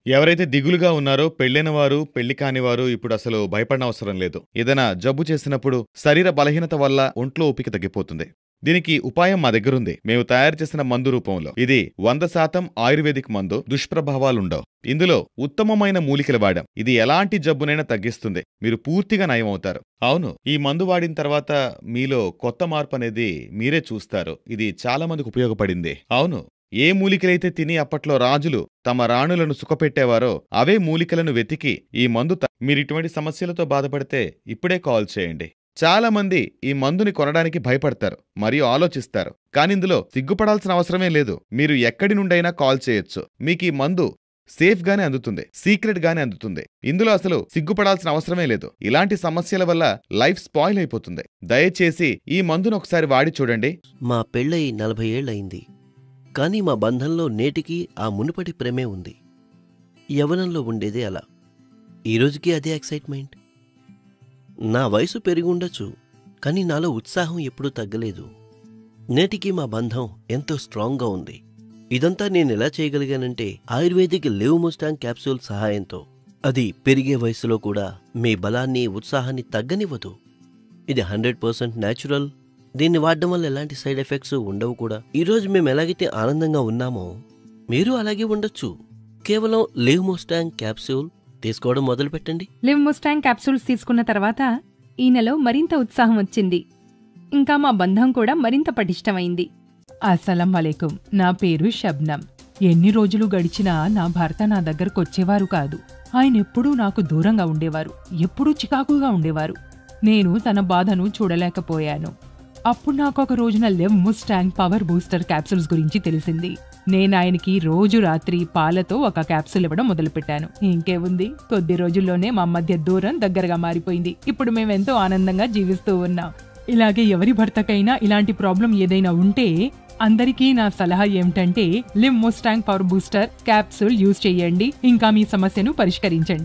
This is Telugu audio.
ఎవరైతే దిగులుగా ఉన్నారో పెళ్ళైన వారు, పెళ్లి కాని వారు ఇప్పుడసలు భయపడనవసరం లేదు. ఏదైనా జబ్బు చేసినప్పుడు శరీర బలహీనత వల్ల ఒంట్లో ఓపిక తగ్గిపోతుంది. దీనికి ఉపాయం మా దగ్గరుంది. మేము తయారు చేసిన మందు రూపంలో. ఇది 100% ఆయుర్వేదిక్ మందు. దుష్ప్రభావాలుండవు. ఇందులో ఉత్తమమైన మూలికలు వాడాం. ఇది ఎలాంటి జబ్బునైనా తగ్గిస్తుంది. మీరు పూర్తిగా నయమవుతారు. అవును, ఈ మందు వాడిన తర్వాత మీలో కొత్త మార్పనేది మీరే చూస్తారు. ఇది చాలా మందికి ఉపయోగపడింది. అవును, ఏ మూలికలైతే తిని అప్పట్లో రాజులు తమ రాణులను సుఖపెట్టేవారో అవే మూలికలను వెతికి ఈ మందు మీరిటువంటి సమస్యలతో బాధపడితే ఇప్పుడే కాల్ చేయండి. చాలా మంది ఈ మందుని కొనడానికి భయపడతారు మరియు ఆలోచిస్తారు. కానిందులో సిగ్గుపడాల్సిన అవసరమే లేదు. మీరు ఎక్కడి నుండైనా కాల్ చేయొచ్చు. మీకీ మందు సేఫ్ గానే అందుతుంది, సీక్రెట్ గానే అందుతుంది. ఇందులో అసలు సిగ్గుపడాల్సిన అవసరమే లేదు. ఇలాంటి సమస్యల వల్ల లైఫ్ స్పాయిల్ అయిపోతుంది. దయచేసి ఈ మందును ఒకసారి వాడి చూడండి. మా పెళ్ళయి 40 ఏళ్లయింది. కానీ మా బంధంలో నేటికి ఆ మునుపటి ప్రేమే ఉంది. యవ్వనంలో ఉండేదే అలా. ఈరోజుకి అదే ఎక్సైట్మెంట్. నా వయసు పెరిగుండొచ్చు, కానీ నాలో ఉత్సాహం ఎప్పుడూ తగ్గలేదు. నేటికి మా బంధం ఎంతో స్ట్రాంగ్గా ఉంది. ఇదంతా నేనెలా చేయగలిగానంటే ఆయుర్వేదిక్ లెవమోస్టాంగ్ క్యాప్సూల్ సహాయంతో. అది పెరిగే వయసులో కూడా మీ బలాన్ని, ఉత్సాహాన్ని తగ్గనివ్వదు. ఇది 100% న్యాచురల్. దీన్ని వాడడం వల్ల ఎలాంటి సైడ్ ఎఫెక్ట్స్ ఉండవు కూడా. ఈరోజు మేము ఎలాగైతే ఆనందంగా ఉన్నామో మీరు అలాగే ఉండొచ్చు. కేవలం లెవమోస్టాంగ్ క్యాప్సూల్ తీసుకోవడం మొదలుపెట్టండి. లెవమోస్టాంగ్ క్యాప్సూల్స్ తీసుకున్న తర్వాత ఈ నెల మరింత ఉత్సాహం వచ్చింది. ఇంకా మా బంధం కూడా మరింత పటిష్టమైంది. అస్సలం వలైకుం. నా పేరు షబ్నం. ఎన్ని రోజులు గడిచినా నా భర్త నా దగ్గరకొచ్చేవారు కాదు. ఆయనెప్పుడూ నాకు దూరంగా ఉండేవారు, ఎప్పుడూ చికాకుగా ఉండేవారు. నేను తన బాధను చూడలేకపోయాను. అప్పుడు నాకొక రోజున లెవమోస్టాంగ్ పవర్ బూస్టర్ క్యాప్సూల్స్ గురించి తెలిసింది. నేనాయనకి రోజు రాత్రి పాలతో ఒక క్యాప్సూల్ ఇవ్వడం మొదలుపెట్టాను. ఇంకే ఉంది, కొద్ది రోజుల్లోనే మా మధ్య దూరం దగ్గరగా మారిపోయింది. ఇప్పుడు మేమెంతో ఆనందంగా జీవిస్తూ ఉన్నాం. ఇలాగే ఎవరి భర్తకైనా ఇలాంటి ప్రాబ్లం ఏదైనా ఉంటే అందరికీ నా సలహా ఏమిటంటే లెవమోస్టాంగ్ పవర్ బూస్టర్ క్యాప్సూల్ యూజ్ చేయండి. ఇంకా మీ సమస్యను పరిష్కరించండి.